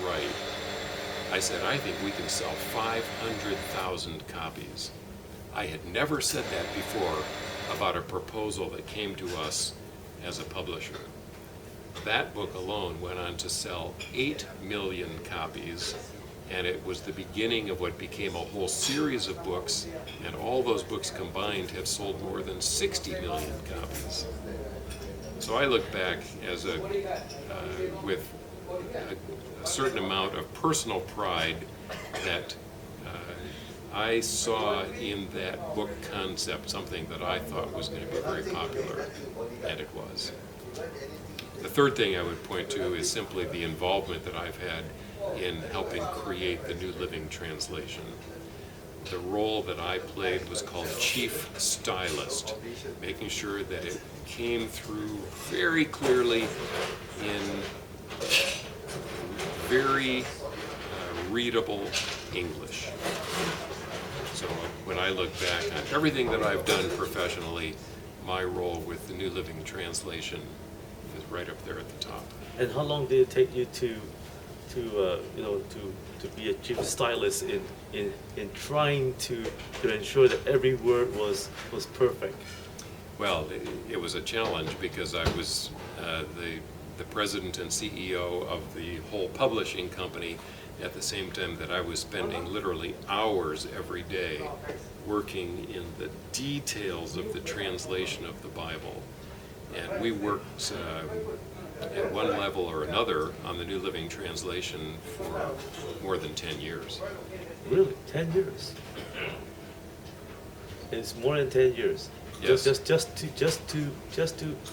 right, I said, I think we can sell 500,000 copies. I had never said that before about a proposal that came to us as a publisher. That book alone went on to sell 8 million copies, and it was the beginning of what became a whole series of books, and all those books combined have sold more than 60 million copies. So I look back as with a certain amount of personal pride that I saw in that book concept something that I thought was going to be very popular, and it was. The third thing I would point to is simply the involvement that I've had in helping create the New Living Translation. The role that I played was called Chief Stylist, making sure that it came through very clearly in very readable English. So when I look back on everything that I've done professionally, my role with the New Living Translation is right up there at the top. And how long did it take you to be a chief stylist in trying to ensure that every word was perfect? Well, it was a challenge because I was the president and CEO of the whole publishing company at the same time that I was spending literally hours every day working in the details of the translation of the Bible. And we worked at one level or another on the New Living Translation for more than 10 years. Really? 10 years? It's more than 10 years. Yes. Just to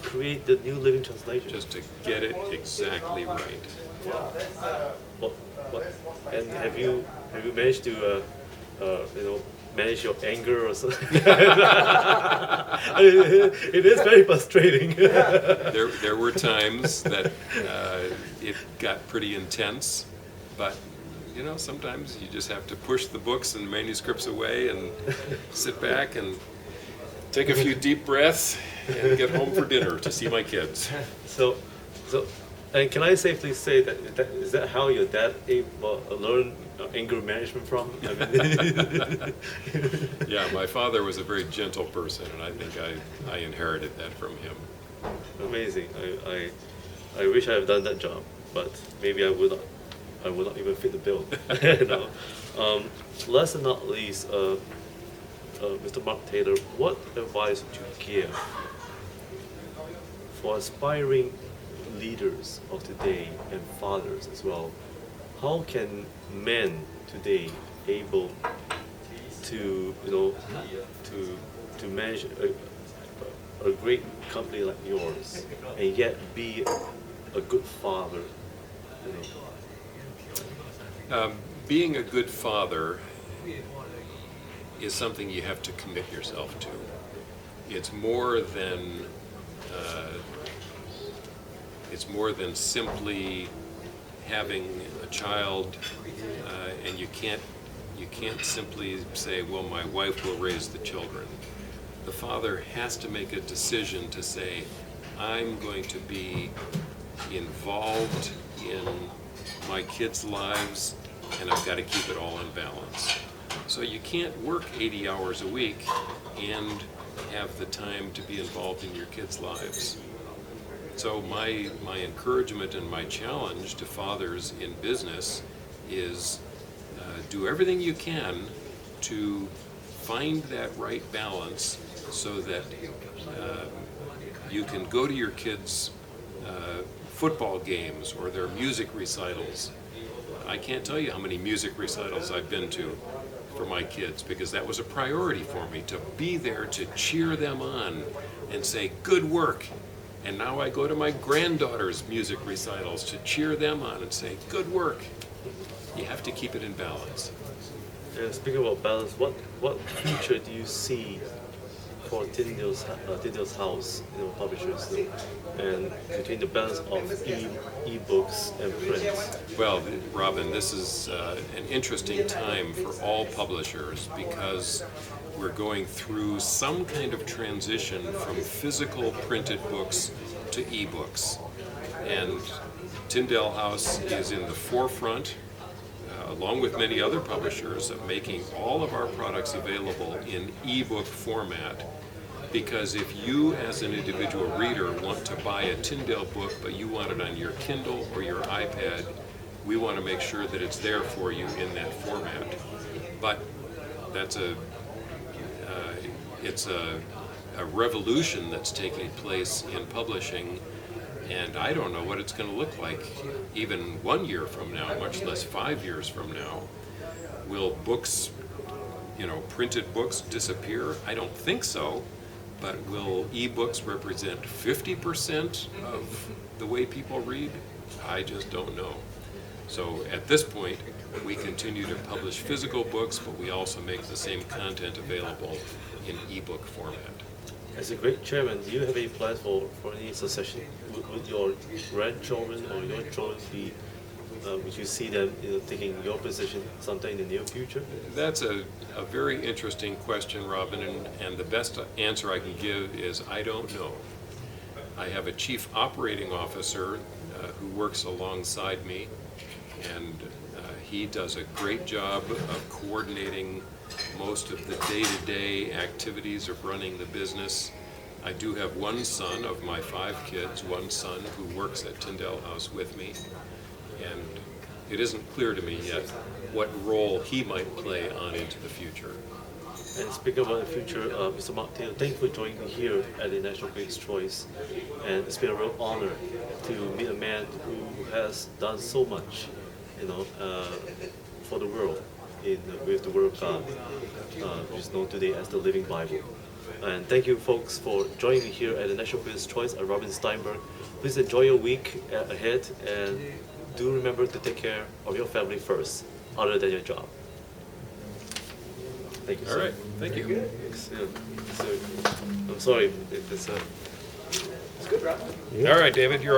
create the New Living Translation. Just to get it exactly right. What? And have you managed to manage your anger or something? It is very frustrating. There were times that it got pretty intense, but sometimes you just have to push the books and manuscripts away and sit back and take a few deep breaths and get home for dinner to see my kids. So, and can I safely say that is that how your dad learned anger management from? I mean, yeah, my father was a very gentle person, and I think I inherited that from him. Amazing. I wish I had done that job, but maybe I would not even fit the bill. Last but not least, Mr. Mark Taylor, what advice would you give for aspiring leaders of today and fathers as well? How can men today able to manage a great company like yours and yet be a good father? Being a good father is something you have to commit yourself to. It's more than simply having a child, and you can't simply say, well, my wife will raise the children. The father has to make a decision to say, I'm going to be involved in my kids' lives, and I've got to keep it all in balance. So you can't work 80 hours a week and have the time to be involved in your kids' lives. So my encouragement and my challenge to fathers in business is do everything you can to find that right balance so that you can go to your kids' football games or their music recitals. I can't tell you how many music recitals I've been to for my kids, because that was a priority for me, to be there to cheer them on and say, good work. And now I go to my granddaughter's music recitals to cheer them on and say, good work. You have to keep it in balance. And speaking about balance, what future do you see for Tyndale's house, publishers, and between the balance of eBooks and print? Well, Robin, this is an interesting time for all publishers because we're going through some kind of transition from physical printed books to eBooks. And Tyndale House is in the forefront, along with many other publishers, of making all of our products available in ebook format. Because if you, as an individual reader, want to buy a Tyndale book, but you want it on your Kindle or your iPad, we want to make sure that it's there for you in that format. But that's it's a revolution that's taking place in publishing, and I don't know what it's going to look like even 1 year from now, much less 5 years from now. Will books, printed books disappear? I don't think so. But will ebooks represent 50% of the way people read? I just don't know. So at this point, we continue to publish physical books, but we also make the same content available in ebook format. As a great chairman, do you have any plans for any succession? Would your grandchildren or your children be, would you see them taking your position sometime in the near future? That's a very interesting question, Robin, and the best answer I can give is I don't know. I have a chief operating officer who works alongside me, and he does a great job of coordinating most of the day-to-day activities of running the business. I do have one son of my 5 kids, one son who works at Tyndale House with me, and it isn't clear to me yet what role he might play on into the future. And speaking about the future, Mr. Mark Taylor, thank you for joining me here at the National Critics' Choice. And it's been a real honor to meet a man who has done so much, for the world with the Word of God, which is known today as the Living Bible. And thank you, folks, for joining me here at the National Critics' Choice at Robin Stienberg. Please enjoy your week ahead, and do remember to take care of your family first, other than your job. Thank you, sir. All right, thank you. I'm sorry. It's All right, David, you're